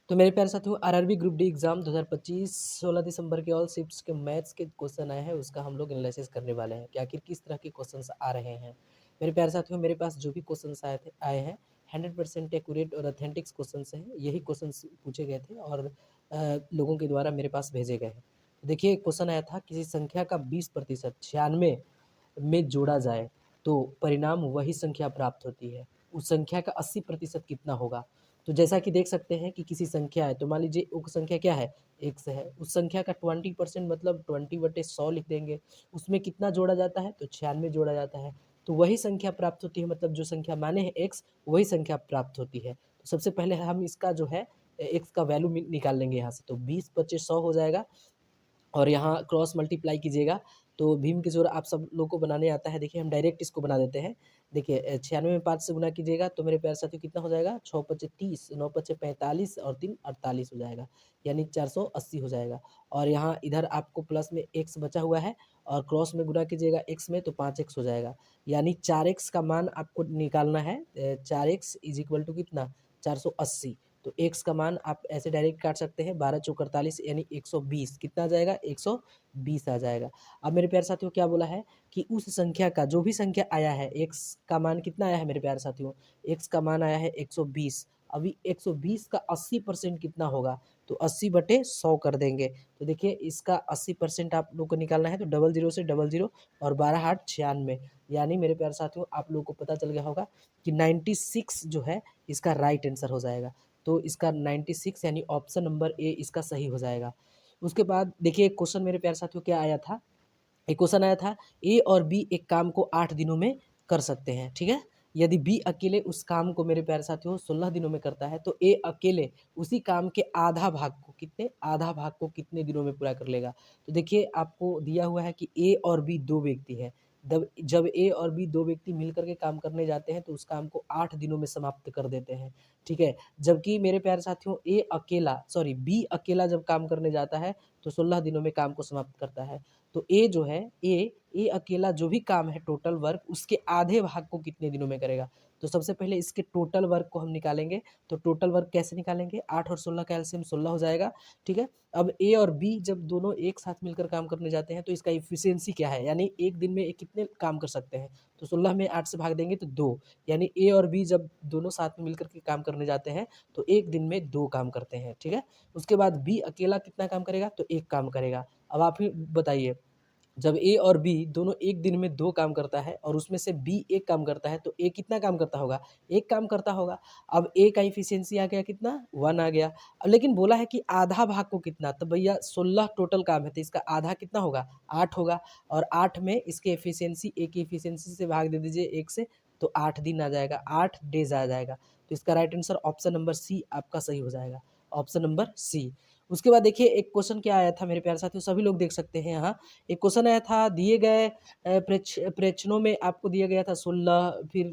तो मेरे प्यारे साथियों, आरआरबी ग्रुप डी एग्जाम 2025 16 दिसंबर के ऑल शिफ्ट्स के मैथ्स के क्वेश्चन आए हैं, उसका हम लोग एनालिसिस करने वाले हैं कि आखिर किस तरह के क्वेश्चंस आ रहे हैं। मेरे प्यारे साथियों, मेरे पास जो भी क्वेश्चंस आए हैं 100% एक्यूरेट और ऑथेंटिक्स क्वेश्चंस हैं। यही क्वेश्चंस पूछे गए थे और लोगों के द्वारा मेरे पास भेजे गए हैं। देखिए, क्वेश्चन आया था किसी संख्या का 20% 96 में जोड़ा जाए तो परिणाम वही संख्या प्राप्त होती है। उस संख्या का 80% कितना होगा? तो जैसा कि देख सकते हैं कि किसी संख्या है, तो मान लीजिए वो संख्या क्या है, x है। उस संख्या का 20% मतलब 20/100 लिख देंगे। उसमें कितना जोड़ा जाता है? तो 96 जोड़ा जाता है। तो वही संख्या प्राप्त होती है, मतलब जो संख्या माने है x, वही संख्या प्राप्त होती है। तो सबसे पहले हम इसका जो है x का वैल्यू निकाल लेंगे यहाँ से। तो 20 × 25 100 हो जाएगा और यहाँ क्रॉस मल्टीप्लाई कीजिएगा तो भीम के जोड़ आप सब लोग को बनाने आता है। देखिए, हम डायरेक्ट इसको बना देते हैं। देखिए, 96 में 5 से गुना कीजिएगा तो मेरे प्यारे साथियों कितना हो जाएगा? 6 × 5 = 30, 9 × 5 = 45 और 3 = 48 हो जाएगा, यानी 480 हो जाएगा। और यहाँ इधर आपको प्लस में x बचा हुआ है और क्रॉस में गुना कीजिएगा x में तो 5x हो जाएगा, यानी 4x का मान आपको निकालना है। 4x = कितना? 480। तो x का मान आप ऐसे डायरेक्ट काट सकते हैं, 12 × 4 = 48 यानी 120। कितना आ जाएगा? 120 आ जाएगा। अब मेरे प्यारे साथियों क्या बोला है कि उस संख्या का जो भी संख्या आया है, x का मान कितना आया है मेरे प्यारे साथियों? x का मान आया है 120। अभी 120 का 80% कितना होगा? तो 80/100 कर देंगे। तो देखिए, इसका 80% आप लोग को निकालना है तो 00 से 00 और 12 8 96, यानी मेरे प्यारे साथियों आप लोग को पता चल गया होगा कि 96 जो है इसका राइट आंसर हो जाएगा। तो इसका 96 यानी ऑप्शन नंबर ए इसका सही हो जाएगा। उसके बाद देखिए, एक क्वेश्चन मेरे प्यारे साथियों क्या आया था, एक क्वेश्चन आया था ए और बी एक काम को 8 दिनों में कर सकते हैं, ठीक है। यदि बी अकेले उस काम को मेरे प्यारे साथियों 16 दिनों में करता है तो ए अकेले उसी काम के आधा भाग को कितने दिनों में पूरा कर लेगा? तो देखिए, आपको दिया हुआ है कि ए और बी दो व्यक्ति हैं। जब ए और बी दो व्यक्ति मिलकर के काम करने जाते हैं तो उस काम को 8 दिनों में समाप्त कर देते हैं, ठीक है। जबकि मेरे प्यारे साथियों बी अकेला जब काम करने जाता है तो 16 दिनों में काम को समाप्त करता है। तो ए जो है, ए अकेला जो भी काम है टोटल वर्क उसके आधे भाग को कितने दिनों में करेगा? तो सबसे पहले इसके टोटल वर्क को हम निकालेंगे। तो टोटल वर्क कैसे निकालेंगे? 8 और 16 का एलसीएम 16 हो जाएगा, ठीक है। अब ए और बी जब दोनों एक साथ मिलकर काम करने जाते हैं तो इसका एफिशिएंसी क्या है, यानी एक दिन में ये कितने काम कर सकते हैं? तो 16 में 8 से भाग देंगे तो 2, यानी ए और बी जब दोनों साथ में मिलकर के काम करने जाते हैं तो एक दिन में 2 काम करते हैं, ठीक है। उसके बाद बी अकेला कितना काम करेगा? तो 1 काम करेगा। अब आप ही बताइए, जब ए और बी दोनों एक दिन में 2 काम करता है और उसमें से बी 1 काम करता है तो ए कितना काम करता होगा? 1 काम करता होगा। अब ए का एफिशिएंसी आ गया कितना? 1 आ गया। अब लेकिन बोला है कि आधा भाग को कितना? तो भैया 16 टोटल काम है तो इसका आधा कितना होगा? 8 होगा और 8 में इसके एफिशिएंसी, ए की एफिशिएंसी से भाग दे दीजिए 1 से, तो 8 दिन आ जाएगा, 8 डेज़ आ जाएगा। तो इसका right answer option number C आपका सही हो जाएगा, ऑप्शन नंबर सी। उसके बाद देखिए, एक क्वेश्चन क्या आया था मेरे प्यारे साथियों, सभी लोग देख सकते हैं यहाँ। एक क्वेश्चन आया था, दिए गए प्रश्नों में आपको दिया गया था 16, फिर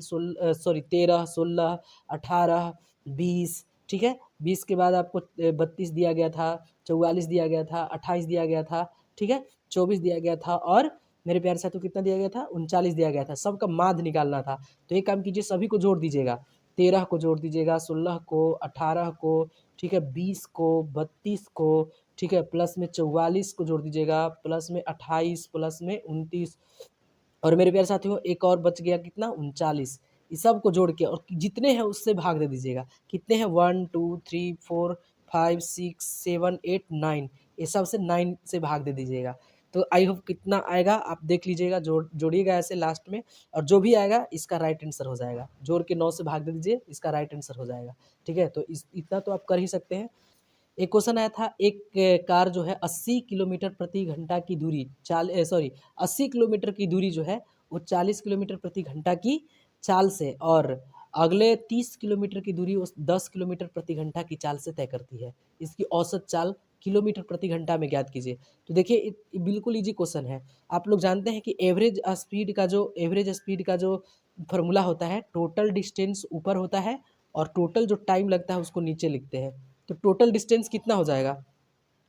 13, 16, 18, 20, ठीक है। 20 के बाद आपको 32 दिया गया था, 44 दिया गया था, 28 दिया गया था, ठीक है, 24 दिया गया था और मेरे प्यारे साथियों कितना दिया गया था? 39 दिया गया था। सबका माध्य निकालना था। तो एक काम कीजिए, सभी को जोड़ दीजिएगा। 13 को जोड़ दीजिएगा, 16 को, 18 को, ठीक है, 20 को, 32 को, ठीक है, प्लस में 44 को जोड़ दीजिएगा, प्लस में 28, प्लस में 29 और मेरे प्यारे साथियों एक और बच गया कितना? 39। इस सब को जोड़ के और जितने हैं उससे भाग दे दीजिएगा। कितने हैं? 1 2 3 4 5 6 7 8 9, ये सब से 9 से भाग दे दीजिएगा। तो आई होप कितना आएगा आप देख लीजिएगा, जोड़िएगा ऐसे लास्ट में और जो भी आएगा इसका राइट आंसर हो जाएगा। जोड़ के 9 से भाग दे दीजिए, इसका राइट आंसर हो जाएगा, ठीक है। तो इतना तो आप कर ही सकते हैं। एक क्वेश्चन आया था, एक कार जो है 80 किलोमीटर प्रति घंटा की दूरी 80 किलोमीटर की दूरी जो है वो 40 किलोमीटर प्रति घंटा की चाल से और अगले 30 किलोमीटर की दूरी उस 10 किलोमीटर प्रति घंटा की चाल से तय करती है। इसकी औसत चाल किलोमीटर प्रति घंटा में ज्ञात कीजिए। तो देखिए, बिल्कुल इजी क्वेश्चन है। आप लोग जानते हैं कि एवरेज स्पीड का जो फॉर्मूला होता है, टोटल डिस्टेंस ऊपर होता है और टोटल जो टाइम लगता है उसको नीचे लिखते हैं। तो टोटल डिस्टेंस कितना हो जाएगा?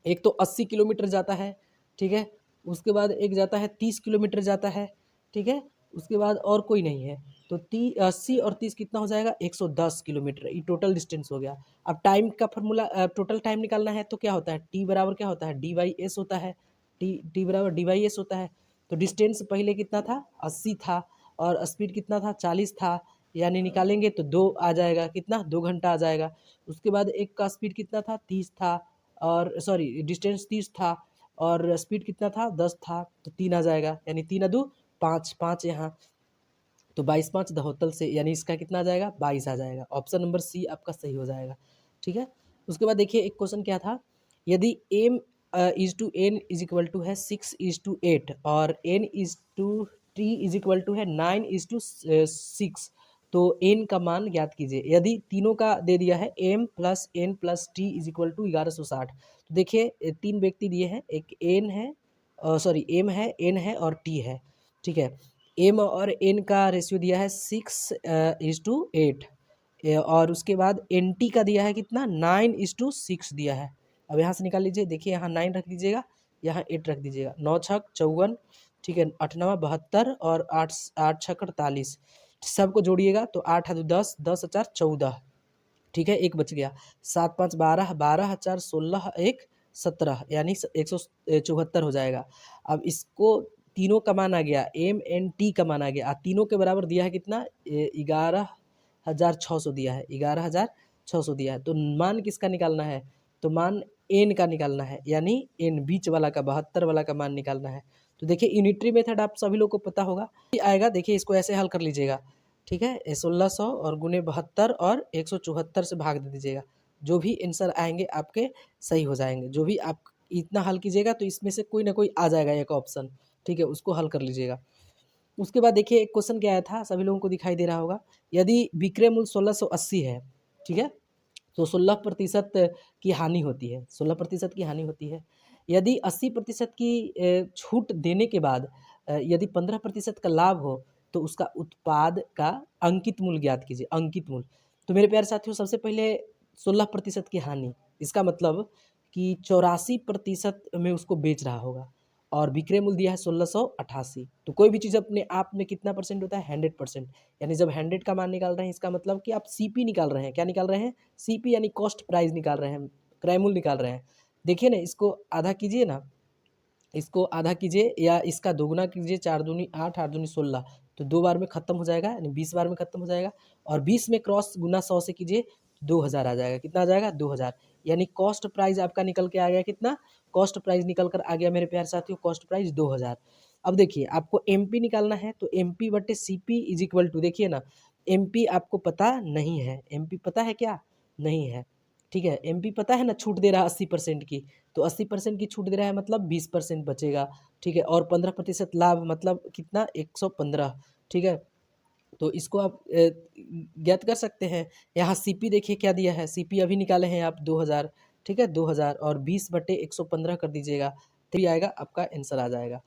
एक तो 80 किलोमीटर जाता है, ठीक है, उसके बाद एक जाता है 30 किलोमीटर जाता है, ठीक है, उसके बाद और कोई नहीं है, तो 80 और 30 कितना हो जाएगा, 110 किलोमीटर, ये टोटल डिस्टेंस हो गया। अब टाइम का फॉर्मूला, टोटल टाइम निकालना है तो क्या होता है, टी बराबर क्या होता है, डी बाई एस होता है, टी बराबर डी बाई एस होता है। तो डिस्टेंस पहले कितना था, 80 था, और स्पीड कितना था, 40 था, यानी निकालेंगे तो 2 आ जाएगा, कितना, 2 घंटा आ जाएगा। उसके बाद एक का स्पीड कितना था, 30 था, और सॉरी डिस्टेंस 30 था, और स्पीड कितना था, 10 था, तो 3 आ जाएगा, यानी 3 2 5, 5 यहाँ, तो 22 5 72 से, यानी इसका कितना आ जाएगा, 22 आ जाएगा। ऑप्शन नंबर सी आपका सही हो जाएगा। ठीक है। उसके बाद देखिए एक क्वेश्चन क्या था, यदि M is to N is equal to है 6:8 और N is to T is equal to है 9:6, तो एन का मान ज्ञात कीजिए। यदि तीनों का दे दिया है M plus N plus T is equal to 1160, तो देखिए 3 व्यक्ति दिए हैं, एक एन है, सॉरी एम है, एन है और टी है। ठीक है। एम और एन का रेशियो दिया है 6:8, और उसके बाद एन टी का दिया है कितना, 9:6 दिया है। अब यहाँ से निकाल लीजिए, देखिए यहाँ 9 रख दीजिएगा, यहाँ 8 रख दीजिएगा, 9 छक 54, ठीक है, 8 9 72 और 8 8 छक 48, सबको जोड़िएगा तो 8 है 10, 10 4 14, ठीक है, एक बच गया, 7 5 12, 12 4 16, 1 17, यानी 174 हो जाएगा। अब इसको तीनों का मान आ गया, एम एन टी का मान आ गया, तीनों के बराबर दिया है कितना, 11,600 दिया है, 11,600 दिया है। तो मान किसका निकालना है, तो मान एन का निकालना है, यानी एन बीच वाला का, 72 वाला का मान निकालना है। तो देखिए यूनिटरी मेथड आप सभी लोग को पता होगा आएगा, देखिए इसको ऐसे हल कर लीजिएगा। ठीक है, 1600 और गुने 72 और 174 से भाग दे दीजिएगा, जो भी आंसर आएंगे आपके सही हो जाएंगे। जो भी आप इतना हल कीजिएगा तो इसमें से कोई ना कोई आ जाएगा एक ऑप्शन, ठीक है, उसको हल कर लीजिएगा। उसके बाद देखिए एक क्वेश्चन क्या आया था, सभी लोगों को दिखाई दे रहा होगा, यदि विक्रय मूल्य 1680 है, ठीक है, तो 16% की हानि होती है, 16% की हानि होती है। यदि 80% की छूट देने के बाद यदि 15% का लाभ हो, तो उसका उत्पाद का अंकित मूल्य ज्ञात कीजिए, अंकित मूल्य। तो मेरे प्यारे साथियों, सबसे पहले 16% की हानि, इसका मतलब कि 84% में उसको बेच रहा होगा, और विक्रय मूल्य दिया है 1688। तो कोई भी चीज़ अपने आप में कितना परसेंट होता है, 100%, यानी जब 100 का मान निकाल रहे हैं, इसका मतलब कि आप सीपी निकाल रहे हैं, क्या निकाल रहे हैं, सीपी, यानी कॉस्ट प्राइस निकाल रहे हैं, क्रय मूल्य निकाल रहे हैं। देखिए ना, इसको आधा कीजिए ना, इसको आधा कीजिए या इसका दोगुना कीजिए, 4 दूनी 8, 8 दूनी 16, तो 2 बार में खत्म हो जाएगा, यानी 20 बार में खत्म हो जाएगा। और 20 में क्रॉस गुना 100 से कीजिए, 2000 आ जाएगा, कितना आ जाएगा, 2000, यानी कॉस्ट प्राइस आपका निकल के आ गया कितना, कॉस्ट प्राइस निकल कर आ गया मेरे प्यारे साथियों, कॉस्ट प्राइस 2000। अब देखिए आपको एमपी निकालना है, तो एमपी बटे सीपी इज इक्वल टू, देखिए ना, एमपी आपको पता नहीं है, एमपी पता है क्या, नहीं है, ठीक है, एमपी पता है ना, छूट दे रहा है 80% की, तो 80% की छूट दे रहा है, मतलब 20% बचेगा, ठीक है, और 15% लाभ, मतलब कितना, 115, ठीक है। तो इसको आप ज्ञात कर सकते हैं। यहाँ सीपी देखिए क्या दिया है, सीपी अभी निकाले हैं आप 2000, ठीक है, 2000 और 20 बटे 115 कर दीजिएगा, तो आएगा आपका आंसर आ जाएगा।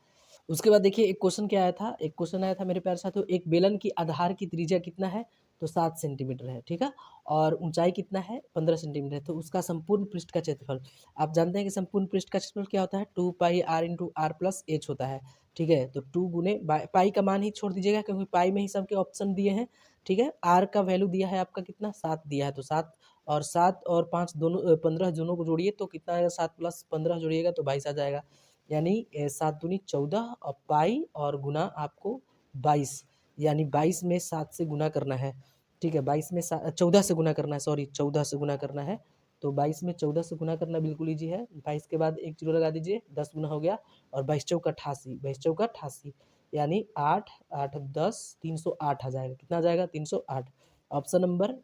उसके बाद देखिए एक क्वेश्चन क्या आया था, एक क्वेश्चन आया था मेरे प्यारे साथियों, एक बेलन की आधार की त्रिज्या कितना है, तो 7 सेंटीमीटर है, ठीक है, और ऊंचाई कितना है, 15 सेंटीमीटर है, तो उसका संपूर्ण पृष्ठ का क्षेत्रफल, आप जानते हैं कि संपूर्ण पृष्ठ का क्षेत्रफल क्या होता है, 2 pi R into R plus H होता है, ठीक है। तो 2 गुने पाई का मान ही छोड़ दीजिएगा, क्योंकि पाई में ही सबके ऑप्शन दिए हैं, ठीक है। आर का वैल्यू दिया है आपका कितना, 7 दिया है, तो 7 और 7 और 5 दोनों 15 दोनों को जोड़िए तो कितना आएगा, 7 प्लस 15 जोड़िएगा तो 22 आ जाएगा, यानी 7 दूनी 14 और पाई और गुना आपको 22, यानी 22 में 7 से गुना करना है, ठीक है, 22 में 14 से गुना करना है, सॉरी 14 से गुना करना है, तो 22 में 14 से गुना करना बिल्कुल ईजी है, 22 के बाद एक जीरो लगा दीजिए, 10 गुना हो गया, और 22 चौका 88, 22 चौका 88, यानी 8 8 10 308 आ जाएगा, कितना आ जाएगा, 308। ऑप्शन नंबर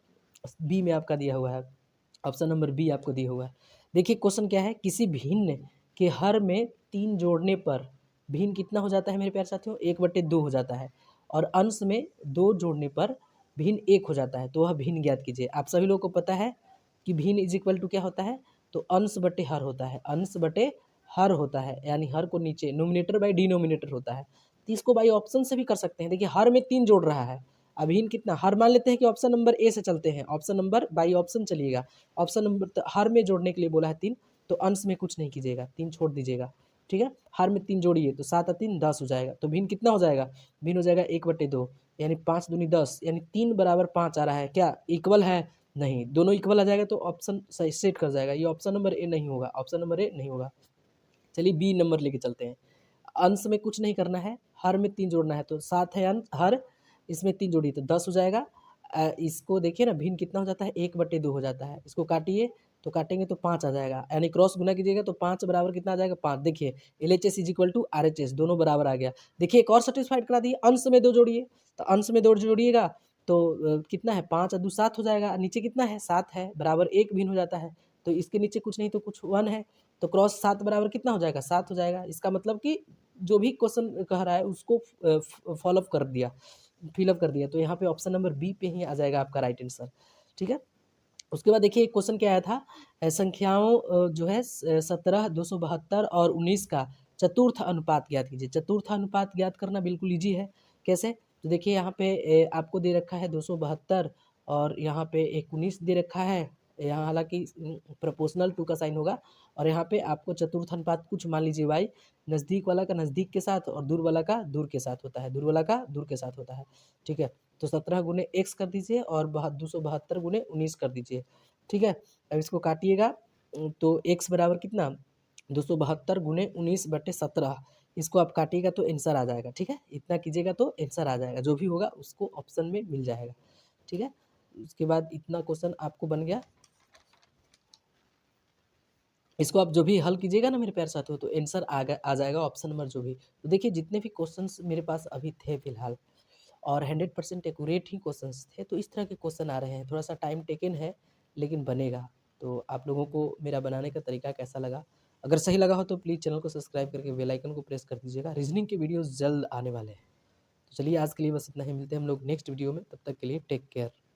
बी में आपका दिया हुआ है, ऑप्शन नंबर बी आपको दिया हुआ है। देखिए क्वेश्चन क्या है, किसी भिन्न के हर में 3 जोड़ने पर भिन्न कितना हो जाता है मेरे प्यारे साथियों, 1/2 हो जाता है, और अंश में 2 जोड़ने पर भिन्न 1 हो जाता है, तो वह भिन्न ज्ञात कीजिए। आप सभी लोगों को पता है कि भिन्न इज इक्वल टू क्या होता है, तो अंश बटे हर होता है, अंश बटे हर होता है, यानी हर को नीचे नोमिनेटर बाई डिनोमिनेटर होता है। तो इसको बाई ऑप्शन से भी कर सकते हैं, देखिए हर में 3 जोड़ रहा है, अभिन्न कितना, हर मान लेते हैं कि ऑप्शन नंबर ए से चलते हैं, ऑप्शन नंबर बाई ऑप्शन चलिएगा, ऑप्शन नंबर हर में जोड़ने के लिए बोला है 3, तो अंश में कुछ नहीं कीजिएगा, 3 छोड़ दीजिएगा, ठीक है। हर में 3 जोड़िए तो 7 और 3 10 हो जाएगा। तो भिन्न कितना हो जाएगा? भिन्न हो जाएगा 1/2 यानी 5 दूनी 10 यानी 3 बराबर 5 आ रहा है। क्या इक्वल है? नहीं। दोनों इक्वल आ जाएगा तो ऑप्शन सही सेट कर जाएगा। ये ऑप्शन नंबर ए नहीं होगा, ऑप्शन नंबर ए नहीं होगा। चलिए बी नंबर लेके चलते हैं। अंश में कुछ नहीं करना है, हर में 3 जोड़ना है। तो 7 है अंश हर, इसमें 3 जोड़िए तो 10 हो जाएगा। इसको देखिए ना, भिन्न कितना हो जाता है? 1/2 हो जाता है। इसको काटिए तो काटेंगे तो 5 आ जाएगा, यानी क्रॉस गुना कीजिएगा तो 5 बराबर कितना आ जाएगा? 5। देखिए LHS is equal to RHS, दोनों बराबर आ गया। देखिए एक और सेटिस्फाइड करा दिए, अंश में 2 जोड़िए। तो अंश में 2 जोड़िएगा तो कितना है? 5 और 2 7 हो जाएगा। नीचे कितना है? 7 है, बराबर 1 भिन्न हो जाता है। तो इसके नीचे कुछ नहीं तो कुछ 1 है। तो क्रॉस 7 बराबर कितना हो जाएगा? 7 हो जाएगा। इसका मतलब कि जो भी क्वेश्चन कह रहा है उसको फॉलोअप कर दिया, फिलअप कर दिया। तो यहाँ पे ऑप्शन नंबर बी पे ही आ जाएगा आपका राइट आंसर। ठीक है। उसके बाद देखिए एक क्वेश्चन क्या आया था, संख्याओं जो है 17, 272 और 19 का चतुर्थ अनुपात ज्ञात कीजिए। चतुर्थ अनुपात ज्ञात करना बिल्कुल ईजी है। कैसे? तो देखिए यहाँ पे आपको दे रखा है 272 और यहाँ पे 19 दे रखा है। यहाँ हालांकि प्रोपोर्शनल 2 का साइन होगा और यहाँ पे आपको चतुर्थ अनुपात कुछ मान लीजिए y, नज़दीक वाला का नज़दीक के साथ और दूर वाला का दूर के साथ होता है, दूर वाला का दूर के साथ होता है। ठीक है। तो 17 गुने x कर दीजिए और 272 गुने 19 कर दीजिए। ठीक है। अब इसको काटिएगा तो x बराबर कितना? 272 गुने 19/17। इसको आप काटिएगा तो आंसर आ जाएगा। ठीक है। इतना कीजिएगा तो आंसर आ जाएगा, जो भी होगा उसको ऑप्शन में मिल जाएगा। ठीक है। उसके बाद इतना क्वेश्चन आपको बन गया। इसको आप जो भी हल कीजिएगा ना मेरे प्यारे साथियों तो आंसर आ जाएगा ऑप्शन नंबर जो भी। तो देखिए जितने भी क्वेश्चंस मेरे पास अभी थे फिलहाल और 100% एक्यूरेट ही क्वेश्चंस थे, तो इस तरह के क्वेश्चन आ रहे हैं। थोड़ा सा टाइम टेकन है लेकिन बनेगा। तो आप लोगों को मेरा बनाने का तरीका कैसा लगा? अगर सही लगा हो तो प्लीज़ चैनल को सब्सक्राइब करके बेल आइकन को प्रेस कर दीजिएगा। रीजनिंग के वीडियोस जल्द आने वाले हैं। तो चलिए आज के लिए बस इतना ही, मिलते हैं हम लोग नेक्स्ट वीडियो में, तब तक के लिए टेक केयर।